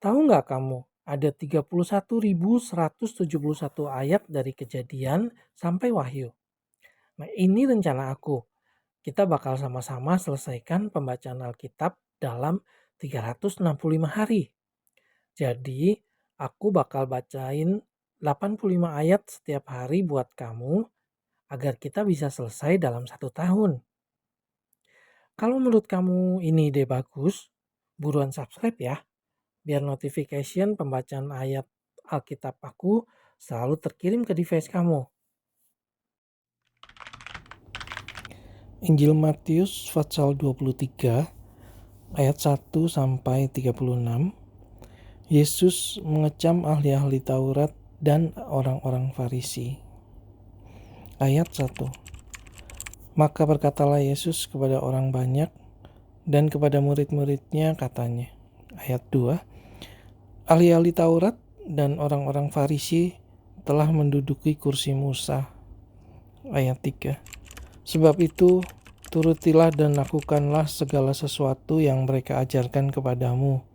Tahu nggak kamu, ada 31.171 ayat dari Kejadian sampai Wahyu. Nah, ini rencana aku. Kita bakal sama-sama selesaikan pembacaan Alkitab dalam 365 hari. Jadi, aku bakal bacain 85 ayat setiap hari buat kamu agar kita bisa selesai dalam 1 tahun. Kalau menurut kamu ini ide bagus, buruan subscribe ya, biar notification pembacaan ayat Alkitab aku selalu terkirim ke device kamu. Injil Matius pasal 23 ayat 1 sampai 36. Yesus mengecam ahli-ahli Taurat dan orang-orang Farisi. Ayat 1. Maka berkatalah Yesus kepada orang banyak dan kepada murid-muridnya katanya. Ayat 2. Ahli-ahli Taurat dan orang-orang Farisi telah menduduki kursi Musa. Ayat 3. Sebab itu, turutilah dan lakukanlah segala sesuatu yang mereka ajarkan kepadamu.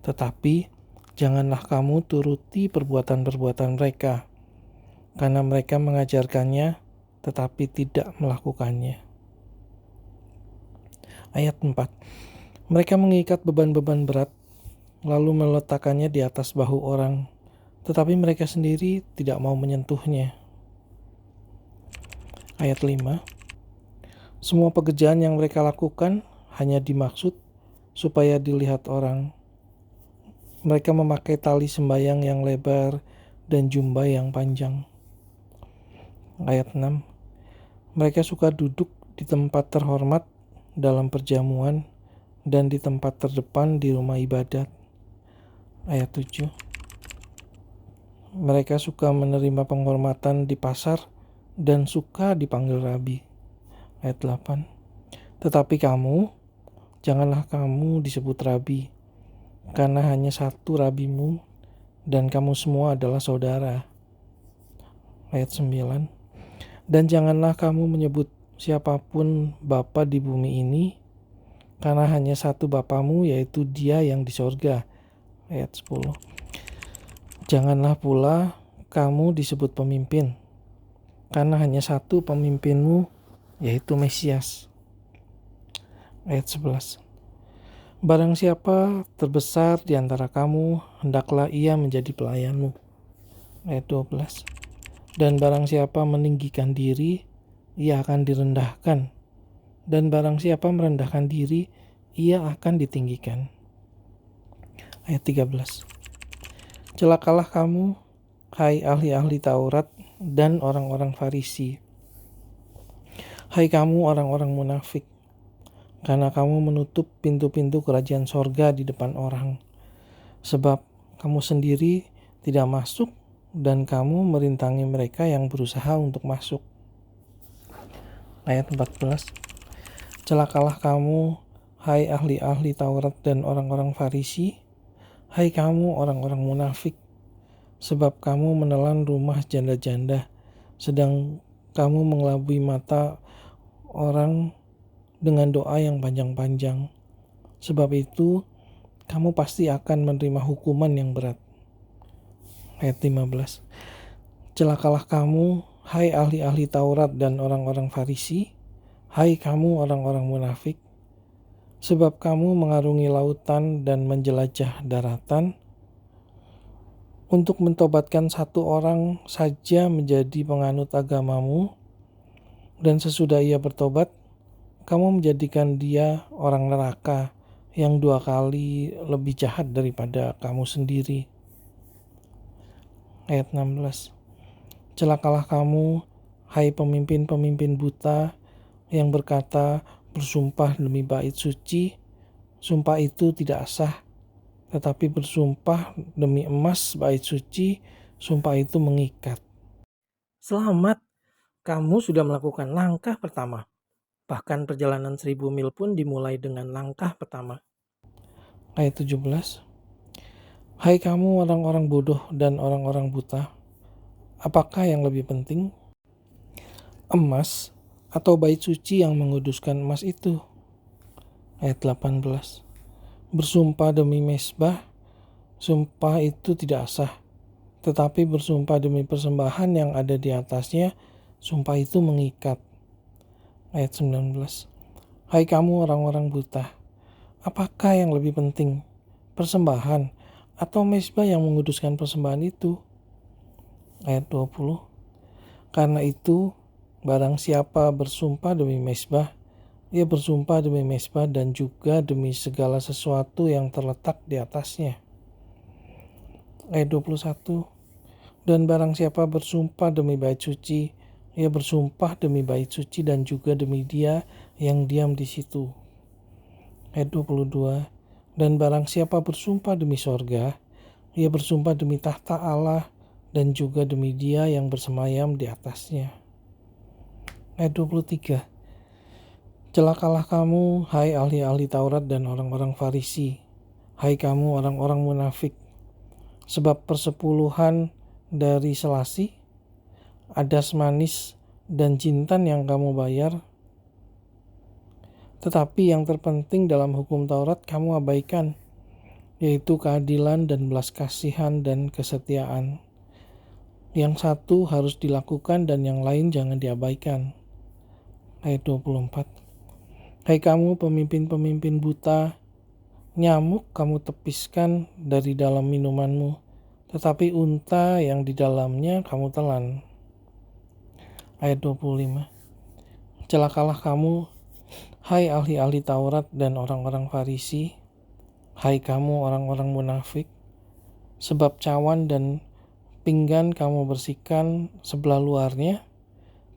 Tetapi, janganlah kamu turuti perbuatan-perbuatan mereka, karena mereka mengajarkannya, tetapi tidak melakukannya. Ayat 4. Mereka mengikat beban-beban berat, lalu meletakkannya di atas bahu orang, tetapi mereka sendiri tidak mau menyentuhnya. Ayat 5. Semua pekerjaan yang mereka lakukan hanya dimaksud supaya dilihat orang. Mereka memakai tali sembayang yang lebar dan jubah yang panjang. Ayat 6. Mereka suka duduk di tempat terhormat dalam perjamuan dan di tempat terdepan di rumah ibadat. Ayat 7. Mereka suka menerima penghormatan di pasar dan suka dipanggil rabi. Ayat 8. Tetapi kamu, janganlah kamu disebut rabi, karena hanya satu rabimu, dan kamu semua adalah saudara. Ayat 9. Dan janganlah kamu menyebut siapapun bapa di bumi ini, karena hanya satu bapamu, yaitu Dia yang di sorga. Ayat 10. Janganlah pula kamu disebut pemimpin, karena hanya satu pemimpinmu, yaitu Mesias. Ayat 11. Barang siapa terbesar di antara kamu, hendaklah ia menjadi pelayanmu. Ayat 12. Dan barang siapa meninggikan diri, ia akan direndahkan. Dan barang siapa merendahkan diri, ia akan ditinggikan. Ayat 13. Celakalah kamu, hai ahli-ahli Taurat dan orang-orang Farisi. Hai kamu orang-orang munafik, karena kamu menutup pintu-pintu kerajaan sorga di depan orang. Sebab kamu sendiri tidak masuk dan kamu merintangi mereka yang berusaha untuk masuk. Ayat 14. Celakalah kamu, hai ahli-ahli Taurat dan orang-orang Farisi. Hai kamu orang-orang munafik, sebab kamu menelan rumah janda-janda, sedang kamu mengelabui mata orang dengan doa yang panjang-panjang. Sebab itu, kamu pasti akan menerima hukuman yang berat. Ayat 15. Celakalah kamu, hai ahli-ahli Taurat dan orang-orang Farisi. Hai kamu orang-orang munafik, sebab kamu mengarungi lautan dan menjelajah daratan untuk mentobatkan satu orang saja menjadi penganut agamamu, dan sesudah ia bertobat, kamu menjadikan dia orang neraka yang 2 kali lebih jahat daripada kamu sendiri. Ayat 16. Celakalah kamu, hai pemimpin-pemimpin buta yang berkata bersumpah demi bait suci, sumpah itu tidak sah, tetapi bersumpah demi emas bait suci, sumpah itu mengikat. Selamat, kamu sudah melakukan langkah pertama. Bahkan perjalanan 1000 mil pun dimulai dengan langkah pertama. Ayat 17. Hai kamu orang-orang bodoh dan orang-orang buta, apakah yang lebih penting? Emas atau bait suci yang menguduskan emas itu? Ayat 18. Bersumpah demi mesbah, Sumpah itu tidak sah, tetapi bersumpah demi persembahan yang ada di atasnya, sumpah itu mengikat. Ayat 19. Hai kamu orang-orang buta, apakah yang lebih penting, persembahan atau mezbah yang menguduskan persembahan itu? Ayat 20. Karena itu, barang siapa bersumpah demi mezbah, ia bersumpah demi mezbah dan juga demi segala sesuatu yang terletak di atasnya. Ayat 21. Dan barang siapa bersumpah demi bait suci, ia bersumpah demi bait suci dan juga demi dia yang diam di situ. Ayat 22. Dan barang siapa bersumpah demi sorga, ia bersumpah demi tahta Allah dan juga demi dia yang bersemayam di atasnya. Ayat 23. Celakalah kamu, hai ahli-ahli Taurat dan orang-orang Farisi, hai kamu orang-orang munafik, sebab persepuluhan dari selasi, adas manis, dan jintan yang kamu bayar, tetapi yang terpenting dalam hukum Taurat kamu abaikan, yaitu keadilan dan belas kasihan dan kesetiaan. Yang satu harus dilakukan dan yang lain jangan diabaikan. Ayat 24. Hai kamu pemimpin-pemimpin buta, nyamuk kamu tepiskan dari dalam minumanmu, tetapi unta yang di dalamnya kamu telan. Ayat 25. Celakalah kamu, hai ahli-ahli Taurat dan orang-orang Farisi, hai kamu orang-orang munafik, sebab cawan dan pinggan kamu bersihkan sebelah luarnya,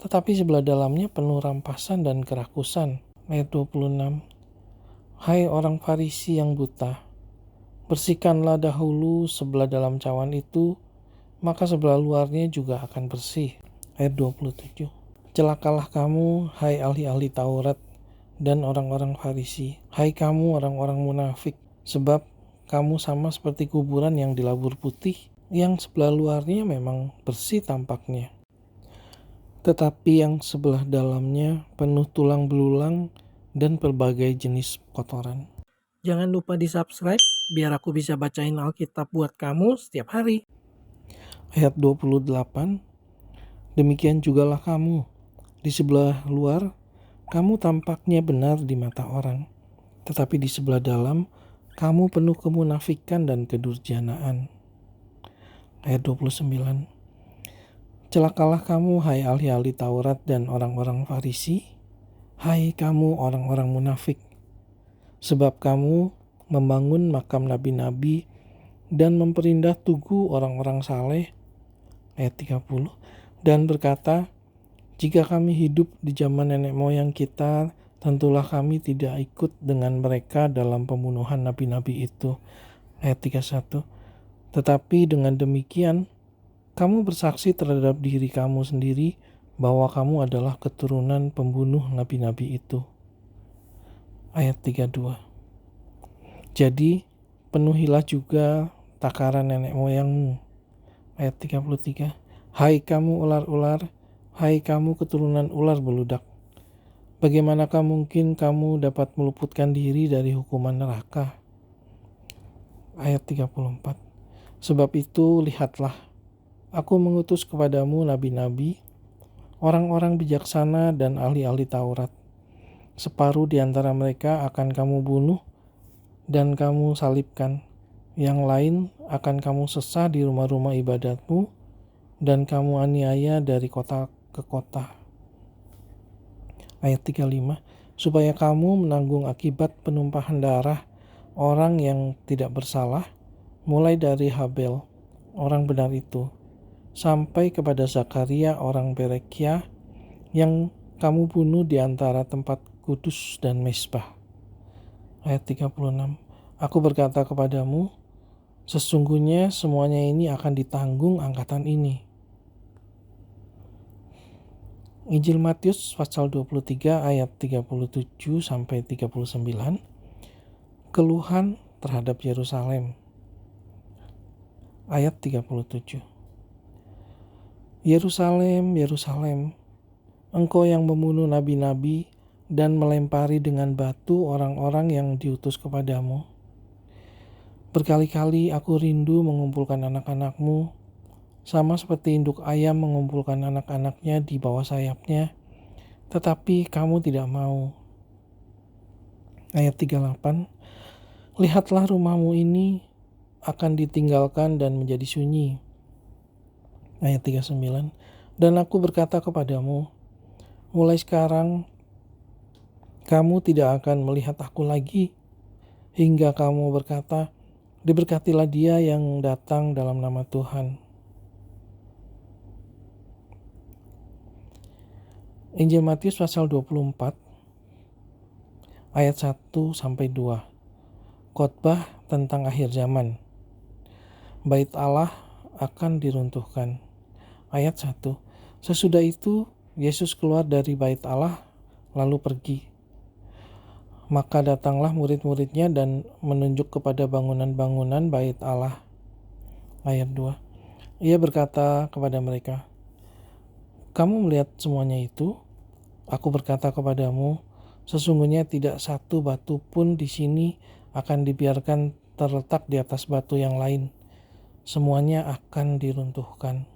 tetapi sebelah dalamnya penuh rampasan dan kerakusan. Ayat 26. Hai orang Farisi yang buta, bersihkanlah dahulu sebelah dalam cawan itu, maka sebelah luarnya juga akan bersih. Ayat 27. Celakalah kamu, hai ahli-ahli Taurat dan orang-orang Farisi, hai kamu orang-orang munafik, sebab kamu sama seperti kuburan yang dilabur putih, yang sebelah luarnya memang bersih tampaknya, tetapi yang sebelah dalamnya penuh tulang belulang dan berbagai jenis kotoran. Jangan lupa di-subscribe biar aku bisa bacain Alkitab buat kamu setiap hari. Ayat 28. Demikian jugalah kamu. Di sebelah luar, kamu tampaknya benar di mata orang, tetapi di sebelah dalam, kamu penuh kemunafikan dan kedurjanaan. Ayat 29. Celakalah kamu, hai ahli-ahli Taurat dan orang-orang Farisi, hai kamu orang-orang munafik, sebab kamu membangun makam nabi-nabi dan memperindah tugu orang-orang saleh. Ayat 30. Dan berkata, jika kami hidup di zaman nenek moyang kita, tentulah kami tidak ikut dengan mereka dalam pembunuhan nabi-nabi itu. Ayat 31. Tetapi dengan demikian, kamu bersaksi terhadap diri kamu sendiri bahwa kamu adalah keturunan pembunuh nabi-nabi itu. Ayat 32. Jadi, penuhilah juga takaran nenek moyangmu. Ayat 33. Hai kamu ular-ular, hai kamu keturunan ular beludak, bagaimanakah mungkin kamu dapat meluputkan diri dari hukuman neraka? Ayat 34. Sebab itu lihatlah, aku mengutus kepadamu nabi-nabi, orang-orang bijaksana dan ahli-ahli Taurat. Separuh di antara mereka akan kamu bunuh dan kamu salibkan. Yang lain akan kamu sesah di rumah-rumah ibadatmu dan kamu aniaya dari kota ke kota. Ayat 35. Supaya kamu menanggung akibat penumpahan darah orang yang tidak bersalah, mulai dari Habel, orang benar itu, sampai kepada Zakaria orang Berekia yang kamu bunuh di antara tempat kudus dan mezbah. Ayat 36. Aku berkata kepadamu, sesungguhnya semuanya ini akan ditanggung angkatan ini. Injil Matius pasal 23 ayat 37 sampai 39. Keluhan terhadap Yerusalem. Ayat 37. Yerusalem, Yerusalem, engkau yang membunuh nabi-nabi dan melempari dengan batu orang-orang yang diutus kepadamu. Berkali-kali aku rindu mengumpulkan anak-anakmu, sama seperti induk ayam mengumpulkan anak-anaknya di bawah sayapnya, tetapi kamu tidak mau. Ayat 38, lihatlah rumahmu ini akan ditinggalkan dan menjadi sunyi. Ayat 39, dan aku berkata kepadamu, mulai sekarang kamu tidak akan melihat aku lagi, hingga kamu berkata, diberkatilah dia yang datang dalam nama Tuhan. Injil Matius pasal 24 ayat 1-2. Khotbah tentang akhir zaman. Bait Allah akan diruntuhkan. Ayat 1. Sesudah itu Yesus keluar dari bait Allah lalu pergi. Maka datanglah murid-muridnya dan menunjuk kepada bangunan-bangunan bait Allah. Ayat 2. Ia berkata kepada mereka, kamu melihat semuanya itu? Aku berkata kepadamu, sesungguhnya tidak satu batu pun di sini akan dibiarkan terletak di atas batu yang lain. Semuanya akan diruntuhkan.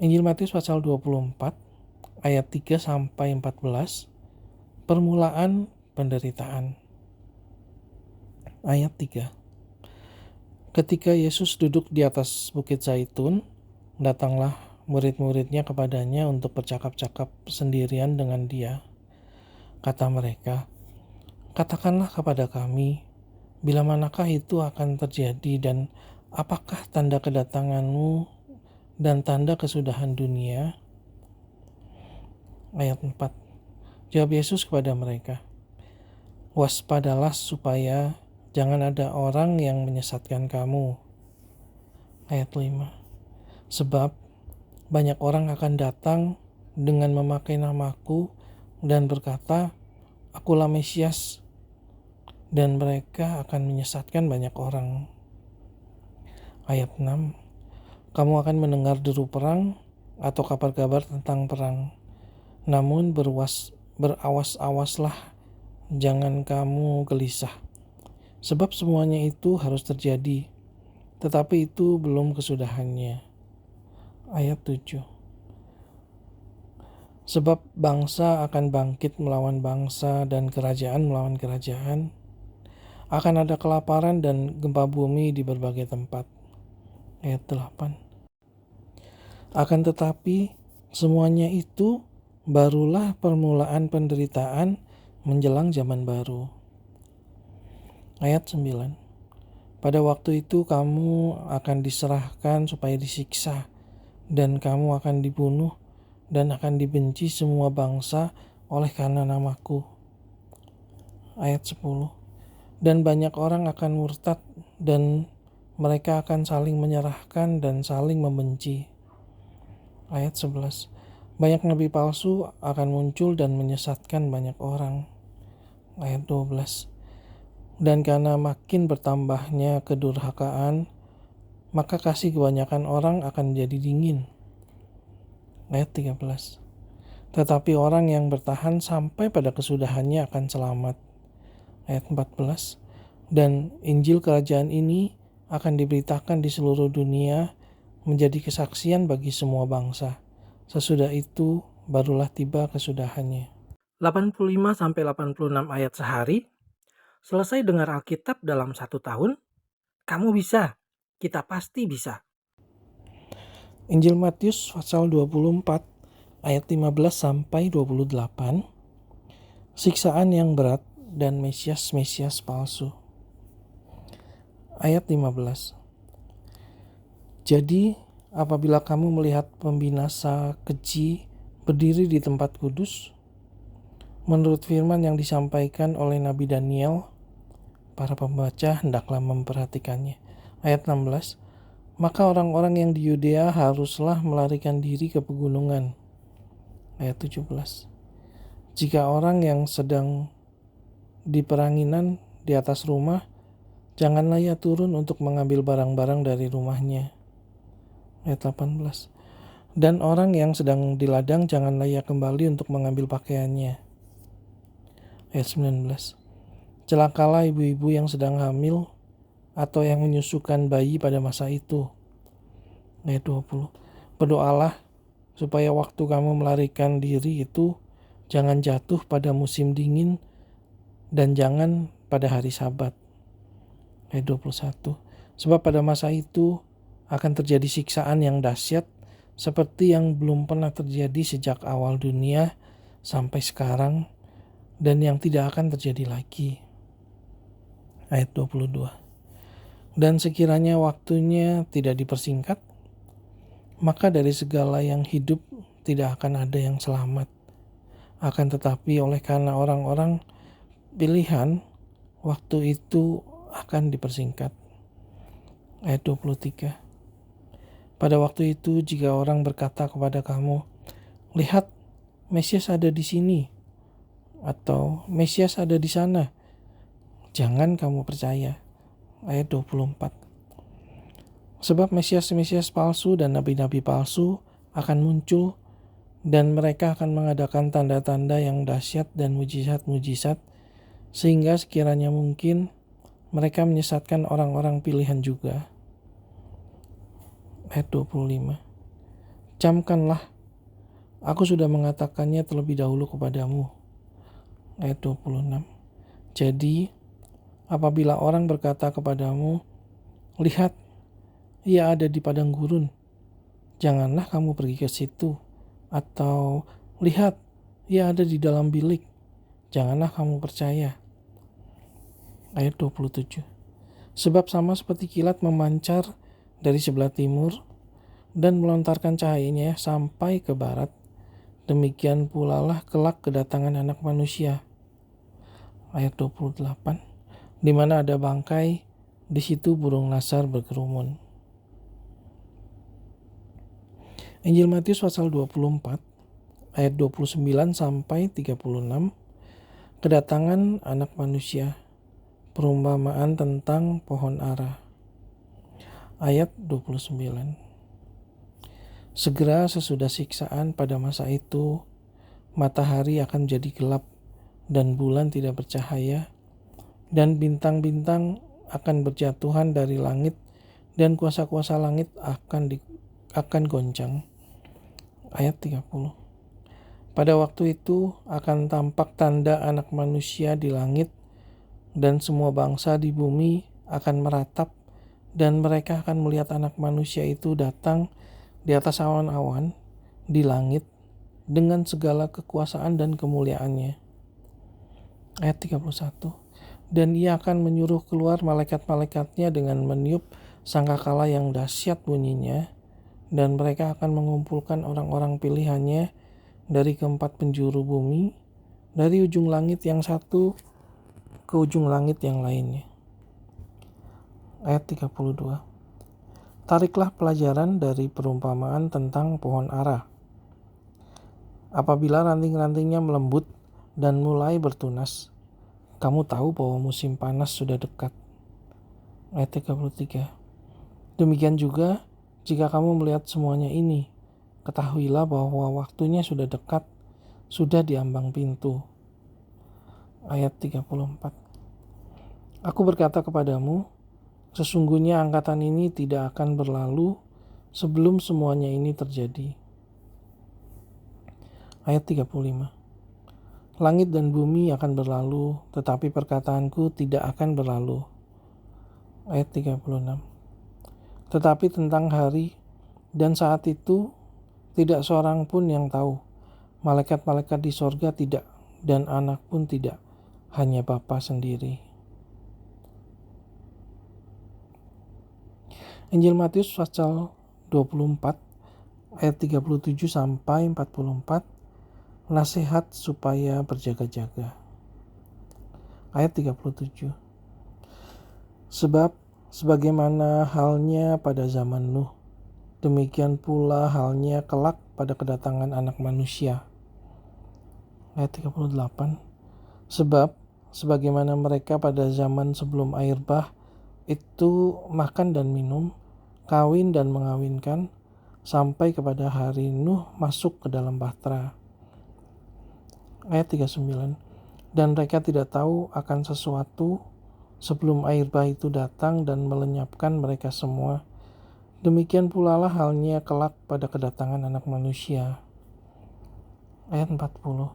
Injil Matius pasal 24 ayat 3-14. Permulaan penderitaan. Ayat 3. Ketika Yesus duduk di atas bukit Zaitun, datanglah murid-muridnya kepadanya untuk bercakap-cakap sendirian dengan dia. Kata mereka, katakanlah kepada kami, bila manakah itu akan terjadi dan apakah tanda kedatanganmu dan tanda kesudahan dunia? Ayat 4. Jawab Yesus kepada mereka, waspadalah supaya jangan ada orang yang menyesatkan kamu. Ayat 5. Sebab banyak orang akan datang dengan memakai namaku dan berkata, akulah Mesias, dan mereka akan menyesatkan banyak orang. Ayat 6. Kamu akan mendengar deru perang atau kabar-kabar tentang perang. Namun berawas-awaslah, jangan kamu gelisah. Sebab semuanya itu harus terjadi, tetapi itu belum kesudahannya. Ayat 7. Sebab bangsa akan bangkit melawan bangsa dan kerajaan melawan kerajaan. Akan ada kelaparan dan gempa bumi di berbagai tempat. Ayat 8. Akan tetapi semuanya itu barulah permulaan penderitaan menjelang zaman baru. Ayat 9. Pada waktu itu kamu akan diserahkan supaya disiksa, dan kamu akan dibunuh dan akan dibenci semua bangsa oleh karena namaku. Ayat 10. Dan banyak orang akan murtad dan mereka akan saling menyerahkan dan saling membenci. Ayat 11. Banyak nabi palsu akan muncul dan menyesatkan banyak orang. Ayat 12. Dan karena makin bertambahnya kedurhakaan, maka kasih kebanyakan orang akan jadi dingin. Ayat 13. Tetapi orang yang bertahan sampai pada kesudahannya akan selamat. Ayat 14. Dan Injil kerajaan ini akan diberitakan di seluruh dunia menjadi kesaksian bagi semua bangsa. Sesudah itu barulah tiba kesudahannya. 85-86 ayat sehari. Selesai dengar Alkitab dalam 1 tahun? Kamu bisa. Kita pasti bisa. Injil Matius pasal 24 ayat 15-28. Siksaan yang berat dan Mesias palsu. Ayat 15. Jadi apabila kamu melihat pembinasa keji berdiri di tempat kudus, menurut firman yang disampaikan oleh Nabi Daniel, para pembaca hendaklah memperhatikannya. Ayat 16. Maka orang-orang yang di Yudea haruslah melarikan diri ke pegunungan. Ayat 17. Jika orang yang sedang di peranginan di atas rumah, janganlah ia turun untuk mengambil barang-barang dari rumahnya. Ayat 18. Dan orang yang sedang di ladang, janganlah ia kembali untuk mengambil pakaiannya. Ayat 19. Celakalah ibu-ibu yang sedang hamil atau yang menyusukan bayi pada masa itu. Ayat 20. Berdoalah supaya waktu kamu melarikan diri itu jangan jatuh pada musim dingin dan jangan pada hari Sabat. Ayat 21. Sebab pada masa itu akan terjadi siksaan yang dahsyat seperti yang belum pernah terjadi sejak awal dunia sampai sekarang dan yang tidak akan terjadi lagi. Ayat 22. Dan sekiranya waktunya tidak dipersingkat, maka dari segala yang hidup tidak akan ada yang selamat. Akan tetapi oleh karena orang-orang pilihan, waktu itu akan dipersingkat. Ayat 23. Pada waktu itu jika orang berkata kepada kamu, lihat, Mesias ada di sini, atau Mesias ada di sana, jangan kamu percaya. Ayat 24. Sebab Mesias-Mesias palsu dan nabi-nabi palsu akan muncul dan mereka akan mengadakan tanda-tanda yang dahsyat dan mujizat-mujizat sehingga sekiranya mungkin mereka menyesatkan orang-orang pilihan juga. Ayat 25. Camkanlah, aku sudah mengatakannya terlebih dahulu kepadamu. Ayat 26. Jadi, apabila orang berkata kepadamu, lihat, ia ada di padang gurun, janganlah kamu pergi ke situ. Atau, lihat, ia ada di dalam bilik, janganlah kamu percaya. Ayat 27. Sebab sama seperti kilat memancar dari sebelah timur dan melontarkan cahayanya sampai ke barat, demikian pula lah kelak kedatangan Anak Manusia. Ayat 28. Di mana ada bangkai, di situ burung nasar berkerumun. Injil Matius pasal 24 ayat 29 sampai 36. Kedatangan Anak Manusia. Perumpamaan tentang pohon ara. Ayat 29. Segera sesudah siksaan pada masa itu, matahari akan jadi gelap dan bulan tidak bercahaya, dan bintang-bintang akan berjatuhan dari langit dan kuasa-kuasa langit akan goncang. Ayat 30. Pada waktu itu akan tampak tanda Anak Manusia di langit dan semua bangsa di bumi akan meratap dan mereka akan melihat Anak Manusia itu datang di atas awan-awan di langit dengan segala kekuasaan dan kemuliaannya. Ayat 31. Dan ia akan menyuruh keluar malaikat-malaikatnya dengan meniup sangkakala yang dahsyat bunyinya, dan mereka akan mengumpulkan orang-orang pilihannya dari keempat penjuru bumi, dari ujung langit yang satu ke ujung langit yang lainnya. Ayat 32. Tariklah pelajaran dari perumpamaan tentang pohon ara. Apabila ranting-rantingnya melembut dan mulai bertunas, kamu tahu bahwa musim panas sudah dekat. Ayat 33. Demikian juga, jika kamu melihat semuanya ini, ketahuilah bahwa waktunya sudah dekat, sudah di ambang pintu. Ayat 34. Aku berkata kepadamu, sesungguhnya angkatan ini tidak akan berlalu sebelum semuanya ini terjadi. Ayat 35. Langit dan bumi akan berlalu, tetapi perkataanku tidak akan berlalu. Ayat 36. Tetapi tentang hari dan saat itu tidak seorang pun yang tahu. Malaikat-malaikat di sorga tidak, dan anak pun tidak, hanya Bapa sendiri. Injil Matius pasal 24 ayat 37 sampai 44. Nasihat supaya berjaga-jaga. Ayat 37. Sebab sebagaimana halnya pada zaman Nuh, demikian pula halnya kelak pada kedatangan Anak Manusia. Ayat 38. Sebab sebagaimana mereka pada zaman sebelum air bah itu makan dan minum, kawin dan mengawinkan, sampai kepada hari Nuh masuk ke dalam bahtera. Ayat 39. dan mereka tidak tahu akan sesuatu sebelum air bah itu datang dan melenyapkan mereka semua. Demikian pula lah halnya kelak pada kedatangan Anak Manusia. Ayat 40.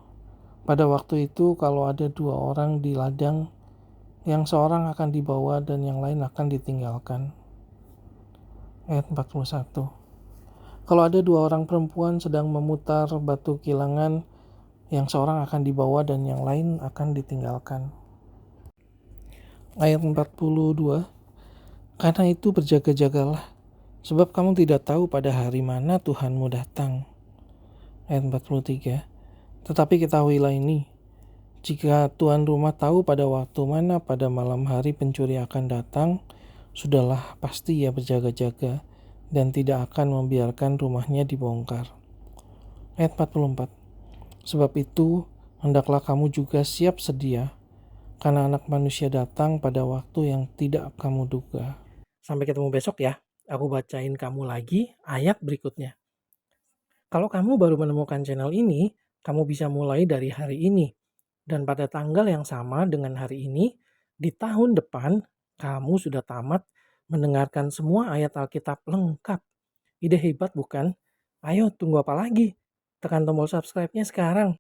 Pada waktu itu kalau ada 2 orang di ladang, yang seorang akan dibawa dan yang lain akan ditinggalkan. Ayat 41. Kalau ada 2 orang perempuan sedang memutar batu kilangan, yang seorang akan dibawa dan yang lain akan ditinggalkan. Ayat 42. Karena itu berjaga-jagalah, sebab kamu tidak tahu pada hari mana Tuhanmu datang. Ayat 43. Tetapi ketahuilah ini, jika tuan rumah tahu pada waktu mana pada malam hari pencuri akan datang, sudahlah pasti ia berjaga-jaga dan tidak akan membiarkan rumahnya dibongkar. Ayat 44. Sebab itu, hendaklah kamu juga siap sedia, karena Anak Manusia datang pada waktu yang tidak kamu duga. Sampai ketemu besok ya. Aku bacain kamu lagi ayat berikutnya. Kalau kamu baru menemukan channel ini, kamu bisa mulai dari hari ini. Dan pada tanggal yang sama dengan hari ini, di tahun depan, kamu sudah tamat mendengarkan semua ayat Alkitab lengkap. Ide hebat bukan? Ayo, tunggu apa lagi? Tekan tombol subscribe-nya sekarang.